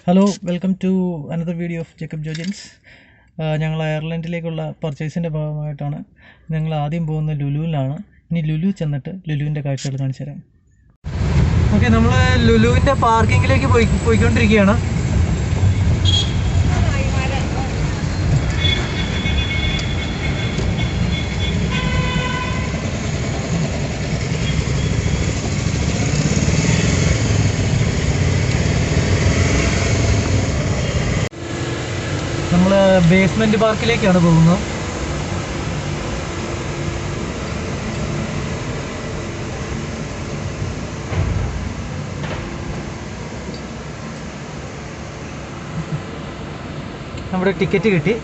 Hello, welcome to another video of Jacob ജോർജിൻസ്. ഞങ്ങൾ അയർലൻഡിലേക്കുള്ള പർച്ചേസിൻ്റെ ഭാഗമായിട്ടാണ് ഞങ്ങൾ ആദ്യം പോകുന്ന ലുലുവിലാണ്. ഇനി ലുലു ചെന്നിട്ട് ലുലുവിൻ്റെ കാഴ്ചകൾ കാണിച്ചു തരാം. ഓക്കെ, നമ്മൾ ലുലുവിൻ്റെ പാർക്കിങ്ങിലേക്ക് പോയിക്കൊണ്ടിരിക്കുകയാണ്. നമ്മൾ ബേസ്മെൻറ്റ് പാർക്കിലേക്കാണ് പോകുന്നത്. നമ്മുടെ ടിക്കറ്റ് കിട്ടി.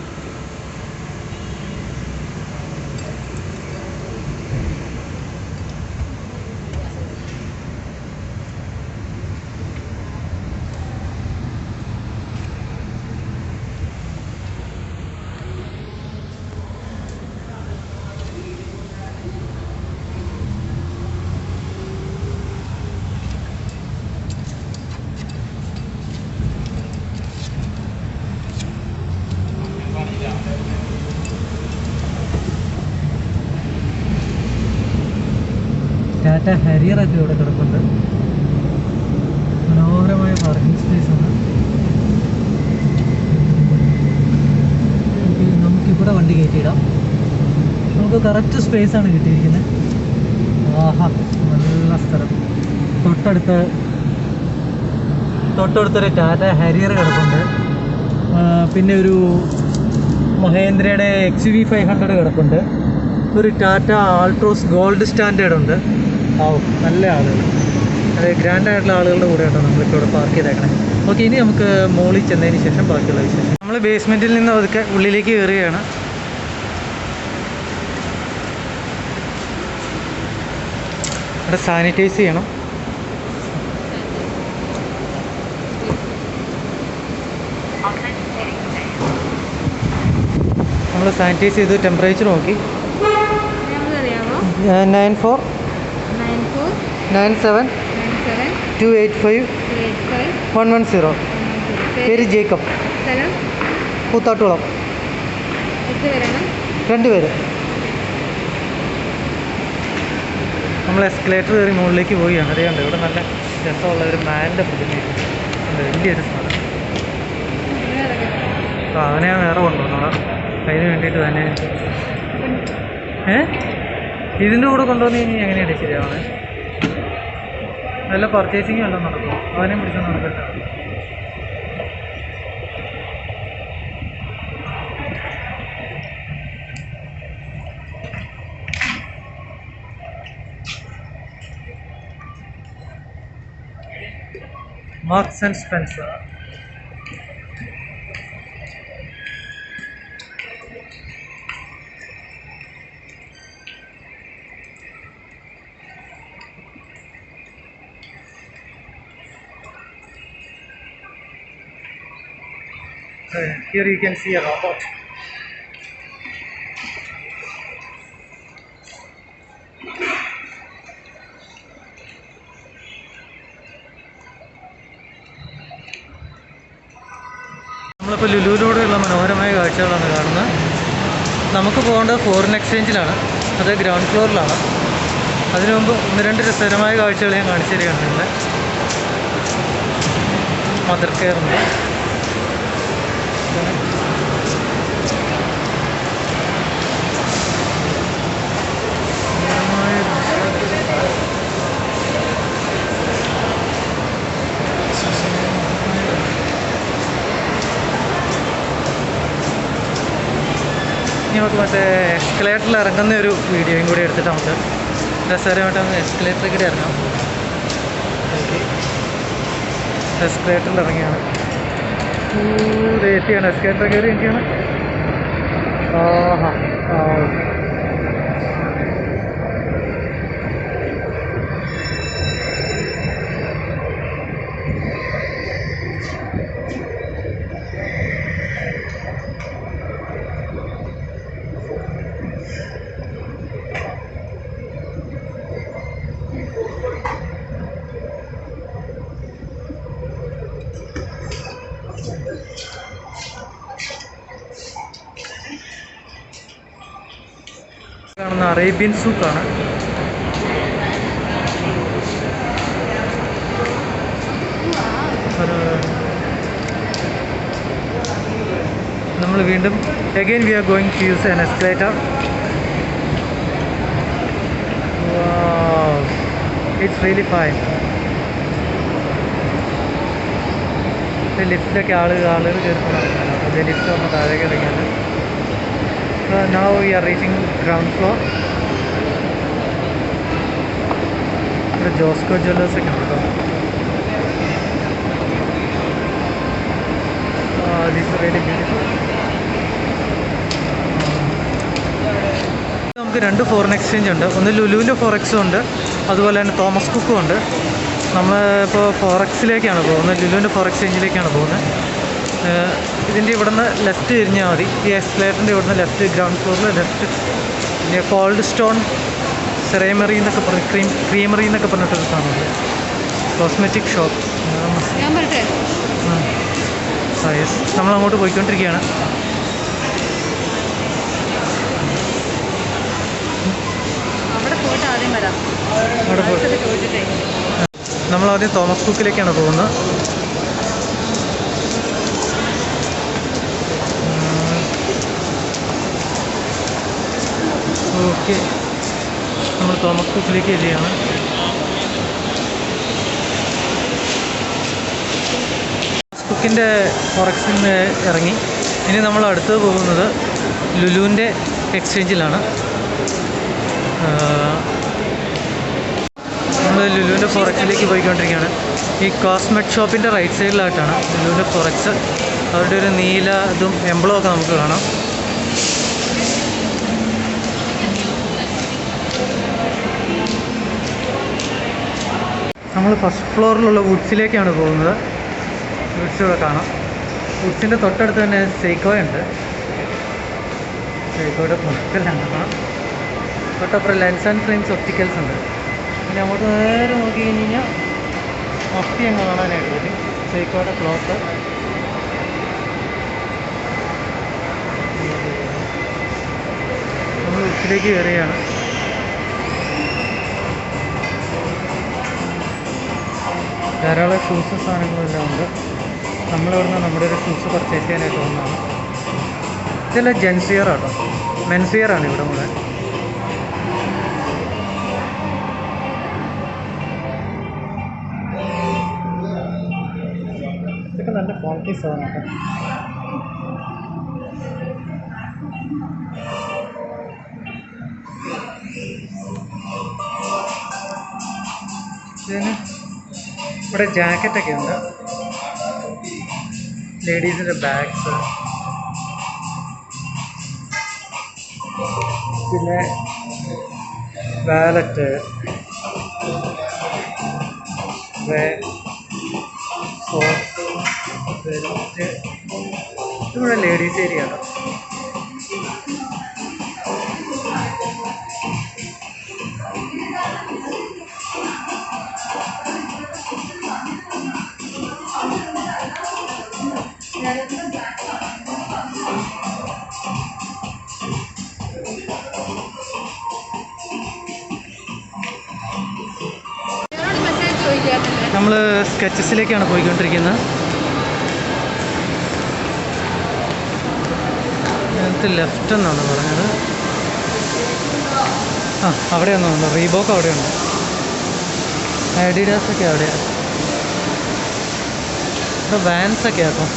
ടാറ്റ ഹാരിയറൊക്കെ ഇവിടെ കിടപ്പുണ്ട്. മനോഹരമായ പാർക്കിംഗ് സ്പേസാണ്. നമുക്കിവിടെ വണ്ടി കയറ്റിയിടാം. നമുക്ക് കറക്റ്റ് സ്പേസാണ് കിട്ടിയിരിക്കുന്നത്. ആഹാ, നല്ല സ്ഥലം. തൊട്ടടുത്തൊരു ടാറ്റ ഹാരിയർ കിടപ്പുണ്ട്. പിന്നെ ഒരു മഹേന്ദ്രയുടെ XUV500 കിടപ്പുണ്ട്. ഒരു ടാറ്റ ആൾട്രോസ് ഗോൾഡ് സ്റ്റാൻഡേർഡ് ഉണ്ട്. നല്ല ആളുകൾ, അതായത് ഗ്രാൻഡായിട്ടുള്ള ആളുകളുടെ കൂടെയാട്ടോ നമ്മളിപ്പോൾ ഇവിടെ പാർക്ക് ചെയ്തേക്കണേ. ഓക്കെ, ഇനി നമുക്ക് മോളിൽ ചെന്നതിന് ശേഷം ബാക്കിയുള്ള വിശേഷം. നമ്മൾ ബേസ്മെൻറ്റിൽ നിന്ന് അതൊക്കെ ഉള്ളിലേക്ക് കയറുകയാണ്. ഇവിടെ സാനിറ്റൈസ് ചെയ്യണം. നമ്മൾ സാനിറ്റൈസ് ചെയ്ത് ടെമ്പറേച്ചർ നോക്കി. 94 97 285 110. പേര് ജേക്കബ്. കൂത്താട്ടുകുളം. 2 പേര്. നമ്മൾ എസ്കലേറ്റർ കയറി മുകളിലേക്ക് പോവുകയാണ്. അറിയാണ്ട് ഇവിടെ നല്ല രസമുള്ള ഒരു മാനിൻ്റെ പ്രതിമയുണ്ട്. വലിയൊരു സാധനം. അപ്പോൾ അവനെ വേറെ കൊണ്ടുവന്നോളാം. അതിന് വേണ്ടിയിട്ട് തന്നെ ഇതിൻ്റെ കൂടെ കൊണ്ടുവന്ന് കഴിഞ്ഞാൽ എങ്ങനെയാണ് ശരിയാവണേ? നല്ല പർച്ചേസിങ് വല്ലതും നടക്കും. അവനെ പിടിച്ചാൽ നടക്കട്ടെ. Marks and Spencer. Here you can see a robot. നമ്മളിപ്പോൾ ലുലുവിലൂടെയുള്ള മനോഹരമായ കാഴ്ചകളാണ് കാണുന്നത്. നമുക്ക് പോകേണ്ടത് ഫോറിൻ എക്സ്ചേഞ്ചിലാണ്. അത് ഗ്രൗണ്ട് ഫ്ലോറിലാണ്. അതിനു മുമ്പ് 1-2 രസകരമായ കാഴ്ചകൾ ഞാൻ കാണിച്ചു തരികയാണ്. ഇവിടെ മദർ കെയർ ഉണ്ട്. നമുക്ക് മറ്റേ എസ്കലേറ്ററിൽ ഇറങ്ങുന്ന ഒരു വീഡിയോയും കൂടി എടുത്തിട്ട് നമുക്ക് രസകരമായിട്ട് എസ്കലേറ്ററിൽ കൂടി ഇറങ്ങാം. എസ്കലേറ്ററിൽ ഇറങ്ങിയാണ്. എത്തിയാണ്. എസ്കലേറ്റർ കയറി എനിക്കാണ്. ആഹാ, കാണുന്ന അറേബ്യൻ സൂക്കാണ്. നമ്മൾ വീണ്ടും again we are going to use an escalator. Wow, it's really fine. ലിഫ്റ്റിലൊക്കെ ആളുകൾ കയറുന്നതാണ്. അതേ ലിഫ്റ്റ് വന്ന് താഴേക്ക് ഇറങ്ങിയാണ്. Now we are reaching ground floor. ഇവിടെ ജോസ്കോ ജ്വല്ലേഴ്സ് ഒക്കെ ഉണ്ട് കേട്ടോ. This is really beautiful. നമുക്ക് 2 ഫോറിൻ എക്സ്ചേഞ്ച് ഉണ്ട്. ഒന്ന് ലുലുവിൻ്റെ ഫോറക്സും ഉണ്ട്, അതുപോലെ തന്നെ തോമസ് കുക്കും ഉണ്ട്. നമ്മൾ ഇപ്പോൾ ഫോറക്സിലേക്കാണ് പോകുന്നത്, ലുലുവിൻ്റെ ഫോർ എക്സ്ചേഞ്ചിലേക്കാണ് പോകുന്നത്. ഇതിൻ്റെ ഇവിടുന്ന് ലെഫ്റ്റ് തിരിഞ്ഞാൽ മതി. ഈ എസ്കലേറ്ററിൻ്റെ ഇവിടുന്ന് ലെഫ്റ്റ്, ഗ്രൗണ്ട് ഫ്ലോറിൽ ലെഫ്റ്റ്. പിന്നെ കോൾഡ് സ്റ്റോൺ സെറേമറി എന്നൊക്കെ പറഞ്ഞ് ക്രീമറി എന്നൊക്കെ പറഞ്ഞിട്ടൊരു സാധനമുണ്ട്. Cosmetic shop. യെസ്, നമ്മളങ്ങോട്ട് പോയിക്കൊണ്ടിരിക്കുകയാണ്. അവിടെ പോയി നമ്മളാദ്യം തോമസ് കുക്കിലേക്കാണ് പോകുന്നത്. ഓക്കെ, നമ്മൾ തോമസ് കുക്കിലേക്ക് വരികയാണ്. കുക്കിൻ്റെ ഫോറക്സിൽ നിന്ന് ഇറങ്ങി ഇനി നമ്മൾ അടുത്ത് പോകുന്നത് ലുലുവിൻ്റെ എക്സ്ചേഞ്ചിലാണ്. നമ്മൾ ലുലുവിൻ്റെ ഫോറക്സിലേക്ക് പോയിക്കൊണ്ടിരിക്കുകയാണ്. ഈ കോസ്മെറ്റ് ഷോപ്പിൻ്റെ റൈറ്റ് സൈഡിലായിട്ടാണ് ലുലുവിൻ്റെ ഫോറക്സ്. അവരുടെ ഒരു നീല ഇതും എംബ്ലവും ഒക്കെ നമുക്ക് കാണാം. നമ്മൾ ഫസ്റ്റ് ഫ്ലോറിലുള്ള വുഡ്സിലേക്കാണ് പോകുന്നത്. വുഡ്സ് ഇവിടെ കാണാം. വുഡ്സിൻ്റെ തൊട്ടടുത്ത് തന്നെ സെയ്ക്കോയുണ്ട്. സെയ്ക്കോയുടെ മൊത്തത്തിലാണ് കാണാം. തൊട്ടപ്പുറം ലെൻസ് ആൻഡ് ഫ്രെയിംസ് ഒപ്റ്റിക്കൽസ് ഉണ്ട്. പിന്നെ അങ്ങോട്ട് നേരെ നോക്കി കഴിഞ്ഞ് കഴിഞ്ഞാൽ മഫ്തി അങ്ങ് കാണാനായിട്ട് പറ്റും. സെയ്ക്കോയുടെ ക്ലോത്ത്. നമ്മൾ വുഡ്സിലേക്ക് കയറുകയാണ്. ധാരാളം ഷൂസ് സാധനങ്ങളെല്ലാം ഉണ്ട്. നമ്മളിവിടുന്ന് നമ്മുടെ ഒരു ഷൂസ് പർച്ചേസ് ചെയ്യാനായിട്ട് വന്നതാണ്. ഇതെല്ലാം ജെൻസ് വെയർ ആട്ടോ, മെൻസ് വെയർ ആണ് ഇവിടെ മുഴുവൻ. ഇതൊക്കെ നല്ല ക്വാളിറ്റി സാധനമാണ്. ഇതിന് ഇവിടെ ജാക്കറ്റൊക്കെ ഉണ്ട്, ലേഡീസിൻ്റെ ബാഗ്സ്, പിന്നെ വാലറ്റ്, സോക്സ്, ബെൽറ്റ്. ഇവിടെ ലേഡീസ് ഏരിയ ആണ്. നമ്മൾ സ്കെച്ചസിലേക്കാണ് പോയിക്കൊണ്ടിരിക്കുന്നത്. ഇതിനകത്ത് ലെഫ്റ്റ് എന്നാണ് പറഞ്ഞത്. അവിടെയൊന്നുണ്ട്, റീബോക്ക് അവിടെയുണ്ട്, അഡിഡാസൊക്കെ അവിടെയാണ്. ഇവിടെ വാൻസൊക്കെ ആട്ടോ,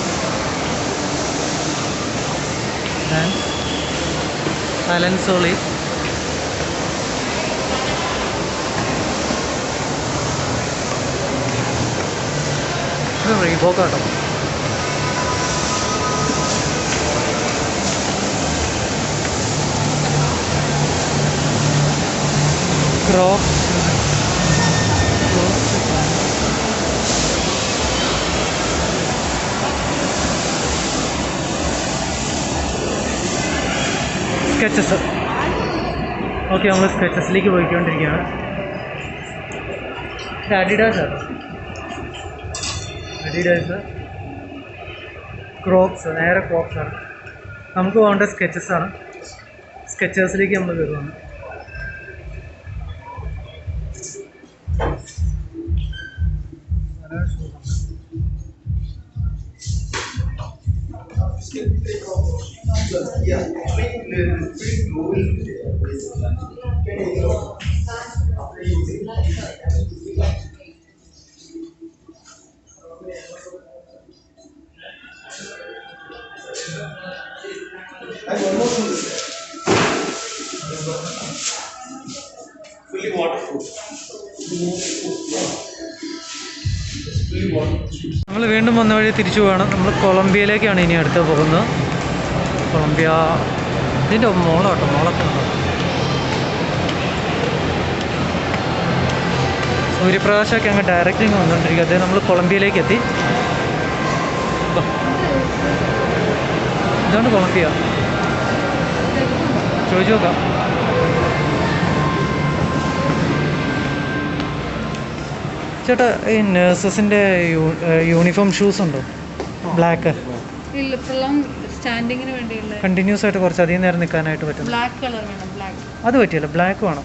വാൻസ്, അലൻസോളി. ഇത് റീബോക്ക് ആട്ടോ. Crocs, sketches. ഓക്കെ, നമ്മൾ സ്കെച്ചസിലേക്ക് പോയിക്കൊണ്ടിരിക്കുകയാണ്. ഇത് അഡിഡാസ് ആണ്. അഡിഡാസ്, ക്രോക്സ്, നേരെ ക്രോക്സ് ആണ്. നമുക്ക് പോകേണ്ട സ്കെച്ചസാണ്. സ്കെച്ചേഴ്സിലേക്ക് നമ്മൾ കയറുകയാണ്. നമ്മൾ വീണ്ടും വന്ന വഴി തിരിച്ചു പോകണം. നമ്മൾ കൊളംബിയയിലേക്കാണ് ഇനി അടുത്ത് പോകുന്നത്. കൊളംബിയ ഇതിൻ്റെ മോളാട്ടോ, മോളൊക്കെ ഉണ്ടോ. സൂര്യപ്രകാശമൊക്കെ അങ്ങ് ഡയറക്റ്റ് ഇങ്ങ് വന്നുകൊണ്ടിരിക്കുക. അത് നമ്മൾ കൊളംബിയയിലേക്ക് എത്തി. ഇതാണ് കൊളംബിയ. ചോദിച്ചു നോക്കാം. ചേട്ടാ, ഈ നഴ്സസിൻ്റെ യൂണിഫോം ഷൂസ് ഉണ്ടോ? ബ്ലാക്ക് കണ്ടിന്യൂസ് ആയിട്ട് കുറച്ച് അധികം നേരം നിൽക്കാനായിട്ട് പറ്റും. അത് പറ്റിയല്ലോ, ബ്ലാക്ക് വേണം.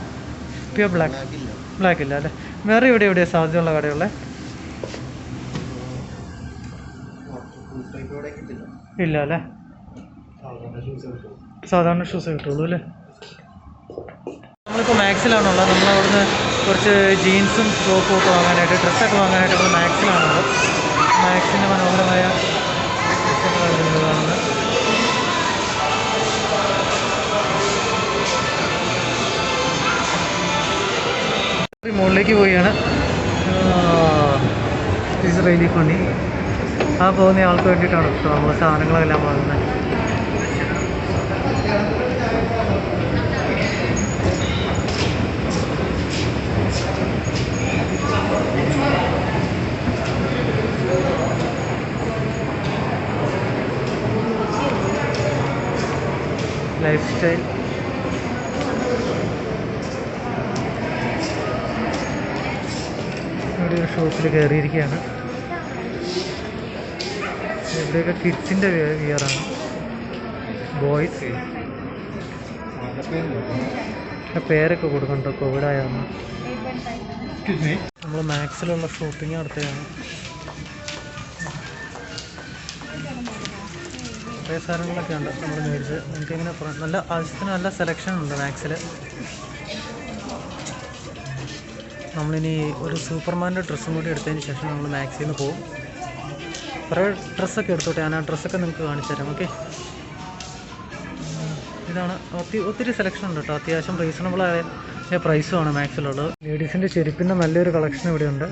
പ്യുവർ ബ്ലാക്ക് ഇല്ല അല്ലേ? വേറെ എവിടെയാണ് സാധ്യതയുള്ള കടയുള്ളത്? ഇല്ല അല്ലേ? സാധാരണ ഷൂസ് കിട്ടുള്ളൂ അല്ലേ? നമ്മളിപ്പോൾ മാക്സിലാണുള്ളത്. നമ്മളവിടുന്ന് കുറച്ച് ജീൻസും ടോപ്പും ഒക്കെ വാങ്ങാനായിട്ട്, ഡ്രസ്സൊക്കെ വാങ്ങാനായിട്ട് നമ്മൾ മാക്സിലാണുള്ളത്. മാക്സിൻ്റെ മനോഹരമായ ഡ്രസ്സുകളാണ് കാണുന്നത്. മുകളിലേക്ക് പോവുകയാണ്. Is really funny. ആ പോകുന്ന ആൾക്ക് വേണ്ടിയിട്ടാണ് കേട്ടോ നമ്മൾ സാധനങ്ങളെല്ലാം വാങ്ങുന്നത്. ലൈഫ് സ്റ്റൈൽ ഇവിടെ ഒരു ഷോപ്പിൽ കയറിയിരിക്കുകയാണ്. ഇവിടെയൊക്കെ കിഡ്സിൻ്റെ വിയറാണ്. ബോയ്സ് പേരൊക്കെ കൊടുക്കണ്ടോ കോവിഡായാണ്. നമ്മൾ മാക്സിലുള്ള ഷോപ്പിംഗ് നടത്തുകയാണ്. കുറേ സാധനങ്ങളൊക്കെ ഉണ്ട് നമ്മൾ മേടിച്ച്. നമുക്കിങ്ങനെ നല്ല ആവശ്യത്തിന് നല്ല സെലക്ഷൻ ഉണ്ട് മാക്സിൽ. നമ്മളിനി ഒരു സൂപ്പർമാൻ്റെ ഡ്രസ്സും കൂടി എടുത്തതിന് ശേഷം നമ്മൾ മാക്സിൽ നിന്ന് പോകും. കുറേ ഡ്രസ്സൊക്കെ എടുത്തോട്ടെ, ഞാൻ ആ ഡ്രസ്സൊക്കെ നിങ്ങൾക്ക് കാണിച്ചു തരാം. ഓക്കെ, ഇതാണ്. ഒത്തിരി സെലക്ഷൻ ഉണ്ട് കേട്ടോ. അത്യാവശ്യം റീസണബിളായ പ്രൈസുമാണ് മാക്സിലുള്ളത്. ലേഡീസിൻ്റെ ചെരുപ്പിൻ്റെ നല്ലൊരു കളക്ഷൻ ഇവിടെയുണ്ട്.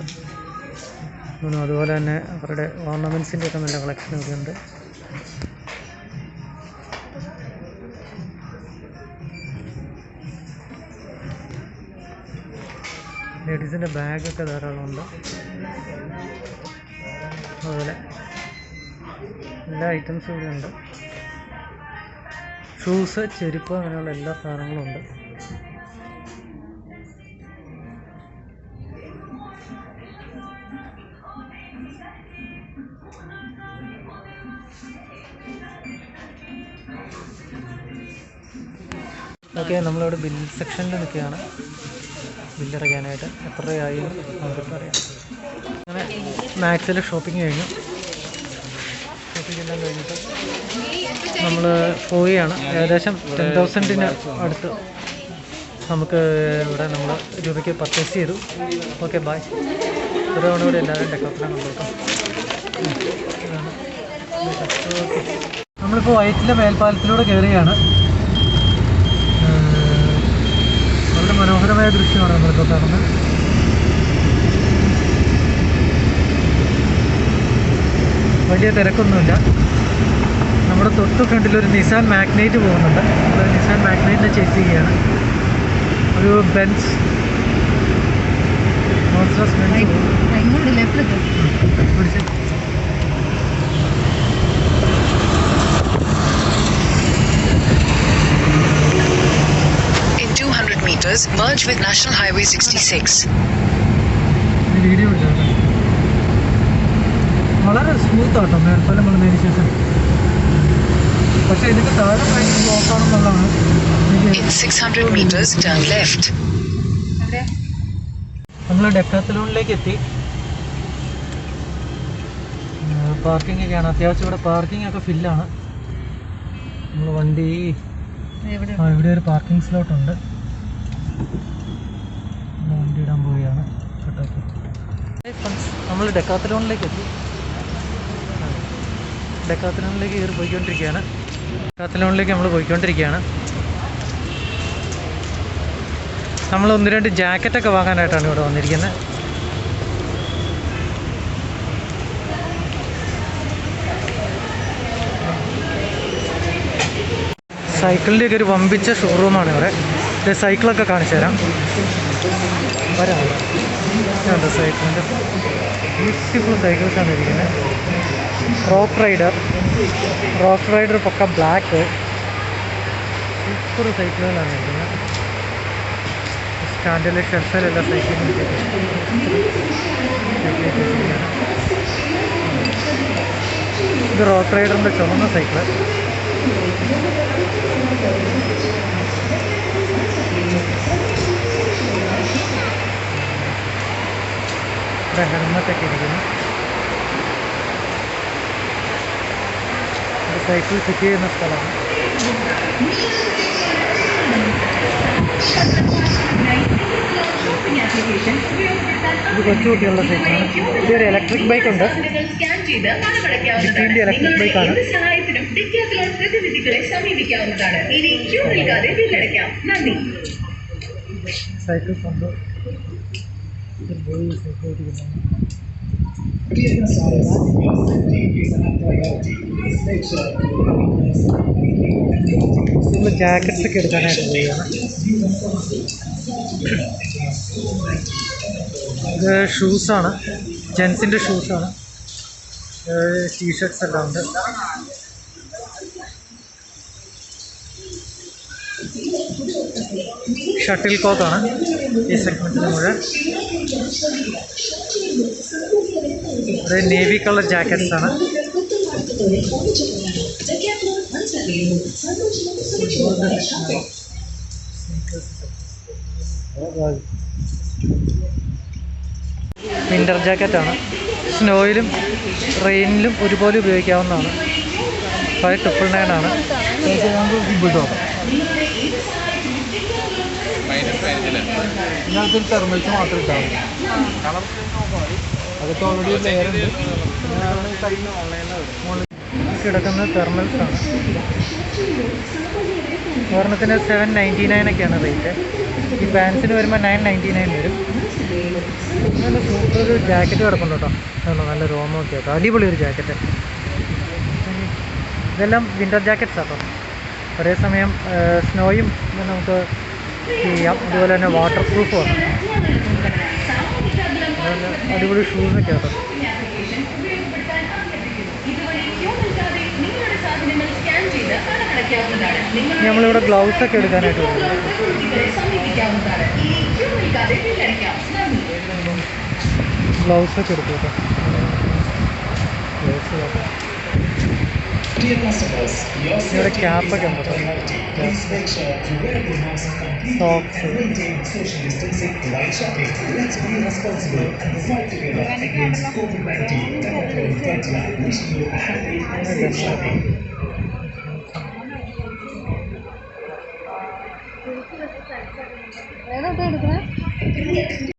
അതുപോലെ തന്നെ അവരുടെ ഓർണമെൻറ്റ്സിൻ്റെ ഒക്കെ നല്ല കളക്ഷൻ ഇവിടെയുണ്ട്. ലേഡീസിൻ്റെ ബാഗൊക്കെ ധാരാളമുണ്ട്. അതുപോലെ എല്ലാ ഐറ്റംസും ഇവിടെ ഉണ്ട്. ഷൂസ്, ചെരുപ്പ്, അങ്ങനെയുള്ള എല്ലാ സാധനങ്ങളും ഉണ്ട്. ഓക്കെ, നമ്മളിവിടെ ബിൽ സെക്ഷനിൽ നിൽക്കുകയാണ്. ബില്ലടയ്ക്കാനായിട്ട് എത്ര രൂപയായി നമുക്കിപ്പോൾ അറിയാം. അങ്ങനെ മാക്സിൽ ഷോപ്പിംഗ് കഴിഞ്ഞു. ഷോപ്പിംഗ് എല്ലാം കഴിഞ്ഞിട്ട് നമ്മൾ പോവുകയാണ്. ഏകദേശം 10,000 അടുത്ത് നമുക്ക് ഇവിടെ നമ്മൾ രൂപയ്ക്ക് പർച്ചേസ് ചെയ്തു. Okay, bye. ഒരു തവണ കൂടി എല്ലാവരും ഡെക്കോറേഷൻ കൊണ്ടുപോകും. ഓക്കെ, നമ്മളിപ്പോൾ വൈറ്റിലെ മേൽപ്പാലത്തിലൂടെ കയറുകയാണ്. വളരെ മനോഹരമായ ദൃശ്യമാണ് നമ്മളിപ്പോൾ കാണുന്നത്. വലിയ തിരക്കൊന്നുമില്ല. നമ്മുടെ തൊട്ട് ഫ്രണ്ടിലൊരു നിസാൻ മാഗ്നൈറ്റ് പോകുന്നുണ്ട്. നമ്മൾ നിസാൻ മാഗ്നൈറ്റിനെ ചേസ് ചെയ്യുകയാണ്. ഒരു ബെൻസ് പിടിച്ച് In 200 meters, merge with National Highway 66. Video ഇല്ല. വളരെ സ്മൂത്ത് ആട്ടോ മേൽപ്പാലം വന്നതിന് ശേഷം. പക്ഷേ ഇതിൻ്റെ താഴെ ഭയങ്കര ബ്ലോക്കാണെന്നുള്ളതാണ്. In 600 meters, turn left. നമ്മൾ ഡെക്കാത്തലോണിലേക്ക് എത്തി. പാർക്കിംഗ് ഒക്കെയാണ്. അത്യാവശ്യം ഇവിടെ പാർക്കിംഗ് ഒക്കെ ഫില്ലാണ്. നമ്മൾ വണ്ടി ഇവിടെ ഒരു പാർക്കിംഗ് സ്ലോട്ട് ഉണ്ട്. വണ്ടി ഇടാൻ പോവുകയാണ്. നമ്മൾ ഡെക്കാത്തലോണിലേക്ക് എത്തി. ഡെക്കാത്തലോണിലേക്ക് കയറി പോയിക്കൊണ്ടിരിക്കുകയാണ്. ഡെക്കാത്തലോണിലേക്ക് നമ്മൾ പോയിക്കൊണ്ടിരിക്കുകയാണ്. നമ്മൾ 1-2 ജാക്കറ്റൊക്കെ വാങ്ങാനായിട്ടാണ് ഇവിടെ വന്നിരിക്കുന്നത്. സൈക്കിളിൻ്റെയൊക്കെ ഒരു വമ്പിച്ച ഷോറൂമാണ് ഇവിടെ. സൈക്കിളൊക്കെ കാണിച്ചു തരാം. വരാം സൈക്കിളിൻ്റെ ബ്യൂട്ടിഫുൾ സൈക്കിൾസാണ് ഇരിക്കുന്നത്. റോക്ക് റൈഡർ പക്ക ബ്ലാക്ക് സൂപ്പർ സൈക്കിളുകളാണ് ഇരിക്കുന്നത്. സ്റ്റാൻഡിലെ ഷെൽഫിലെല്ലാം സൈക്കിളും ഇത് റോക്ക് റൈഡറിൻ്റെ ചുമന്ന സൈക്കിള്. ഇവിടെ ഹെൽമെറ്റൊക്കെ ഇരിക്കുന്നു. സൈക്കിൾ ഫിറ്റ് ചെയ്യുന്ന സ്ഥലമാണ്. ഇത് കൊച്ചുകുട്ടികളുടെ സൈക്കിളാണ്. ഇതൊരു ഇലക്ട്രിക് ബൈക്ക് ഉണ്ട്. ഡിക്കിൻ്റെ ഇലക്ട്രിക് ബൈക്കാണ്. സൈക്കിൾ കൊണ്ട് ജാക്കറ്റ്സ് ഒക്കെ എടുക്കാനായിട്ട് പോവുകയാണ്. ഇത് ഷൂസാണ്, ജെൻസിൻ്റെ ഷൂസാണ്. ടീഷർട്ട്സ് എല്ലാം ഉണ്ട്. ഷട്ടിൽ കോക്കാണ് ഈ സെഗ്മെൻറ്റിന് മുഴുവൻ. ഇത് നേവി കളർ ജാക്കറ്റ്സ് ആണ്. വിൻ്റർ ജാക്കറ്റാണ്. സ്നോയിലും റെയിനിലും ഒരുപോലെ ഉപയോഗിക്കാവുന്നതാണ്. 599 ആണ്. ഇതിനകത്തൊരു തെർമൽസ് മാത്രം ഇട്ടാൽ അതൊക്കെ ഓൾറെഡി ലെയറുണ്ട്. കിടക്കുന്നത് തെർമൽസാണ്. ഒരെണ്ണത്തിന് 799 ഒക്കെയാണ് റേറ്റ്. ഈ പാൻസിന് വരുമ്പോൾ 999 വരും. നല്ല സൂപ്പർ ഒരു ജാക്കറ്റ് കിടപ്പുണ്ട് കേട്ടോ. നല്ല രോമൊക്കെ കേട്ടോ. അടിപൊളി ഒരു ജാക്കറ്റ്. ഇതെല്ലാം വിൻ്റർ ജാക്കറ്റ്സ് ആട്ടോ. ഒരേ സമയം സ്നോയും നമുക്ക് ചെയ്യാം. അതുപോലെ തന്നെ വാട്ടർ പ്രൂഫുമാണ്. അടിപൊളി ഷൂസൊക്കെ കേട്ടോ. നമ്മളിവിടെ ഗ്ലൗസൊക്കെ എടുക്കാനായിട്ട് വരും. ഗ്ലൗസൊക്കെ എടുക്കും കേട്ടോ. ഇവിടെ ക്യാപ്പൊക്കെ ഉണ്ട് കേട്ടോ. സോക്സ്.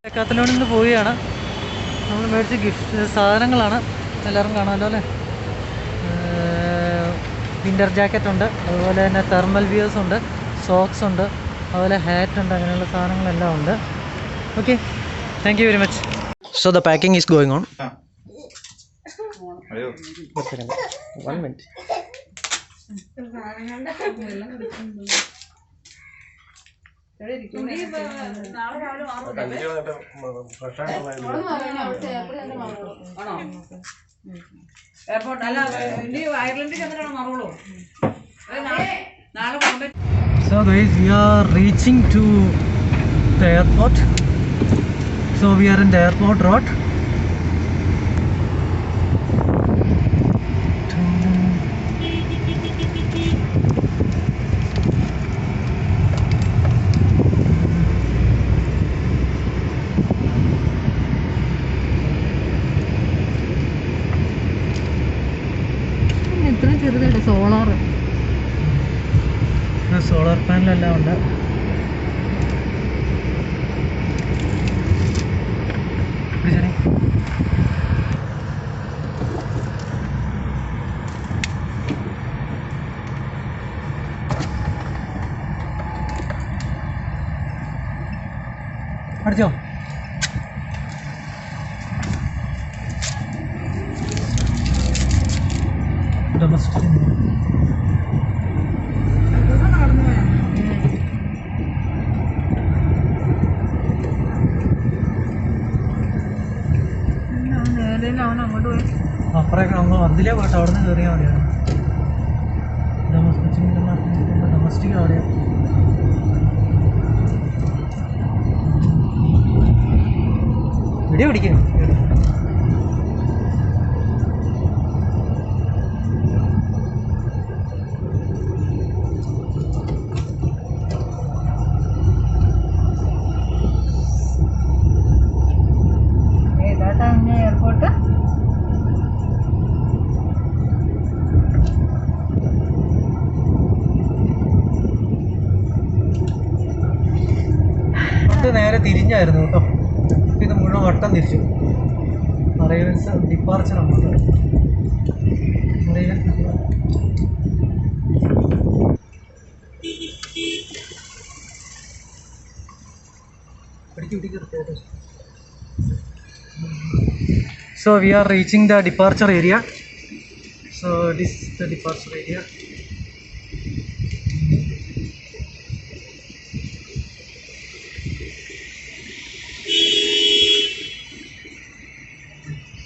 ഡെക്കാത്തലോണിൽ നിന്ന് പോവുകയാണ്. നമ്മൾ മേടിച്ച ഗിഫ്റ്റ് സാധനങ്ങളാണ്. എല്ലാവരും കാണാമല്ലോ അല്ലേ. വിൻ്റർ ജാക്കറ്റ് ഉണ്ട്, അതുപോലെ തന്നെ തെർമൽ വിയേഴ്സ് ഉണ്ട്, സോക്സ് ഉണ്ട്, അതുപോലെ ഹാറ്റ് ഉണ്ട്. അങ്ങനെയുള്ള സാധനങ്ങളെല്ലാം ഉണ്ട്. Okay, thank you very much. So the packing is going on. 1 minute. So guys, we are reaching to the airport. So we are in the airport road. എത്ര ചെറുതായിട്ട് solar solar പാനലെല്ലാം ഉണ്ട്. അടിച്ചോ? ഡൊമസ്റ്റിക് അപ്പുറം നമ്മൾ വന്നില്ലേ പോട്ടെ, അവിടെ നിന്ന് കയറിയാൽ മതിയാണ്. ഡൊമസ്റ്റിക് അവിടെയാണ്. വീഡിയോ പിടിക്കുക. എയർപോർട്ട് നേരെ തിരിഞ്ഞായിരുന്നു കേട്ടോ. ഇത് മുഴുവൻ വട്ടം തിരിച്ചു. അറൈവൽസ് ഡിപ്പാർച്ചർ ഉണ്ട്. So we are reaching the departure area. So this is the departure area.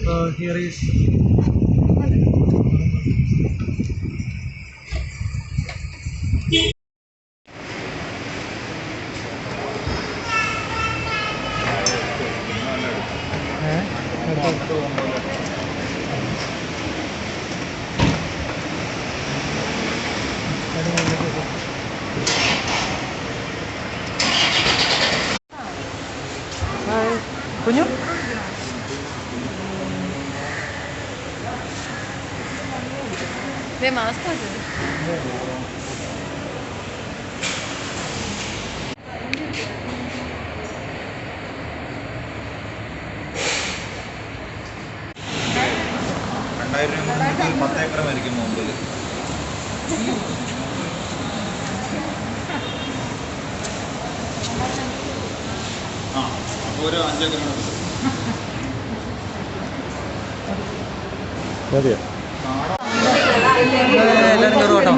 So here is കുഞ്ഞു മാസ്ക് രൂപ 10 ഏക്കറുമായിരിക്കും മുമ്പിൽ. ആ അപ്പോൾ ഒരു 5 ഏക്കർ മതിയോ? എല്ലാവരും കയറും കേട്ടോ.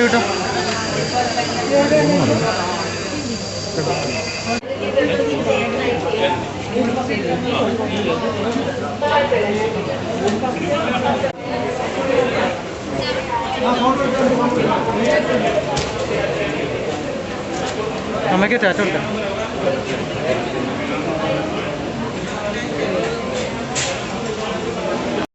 കേട്ടോ അമ്മയ്ക്ക് ടാറ്റ കൊടുക്കാം.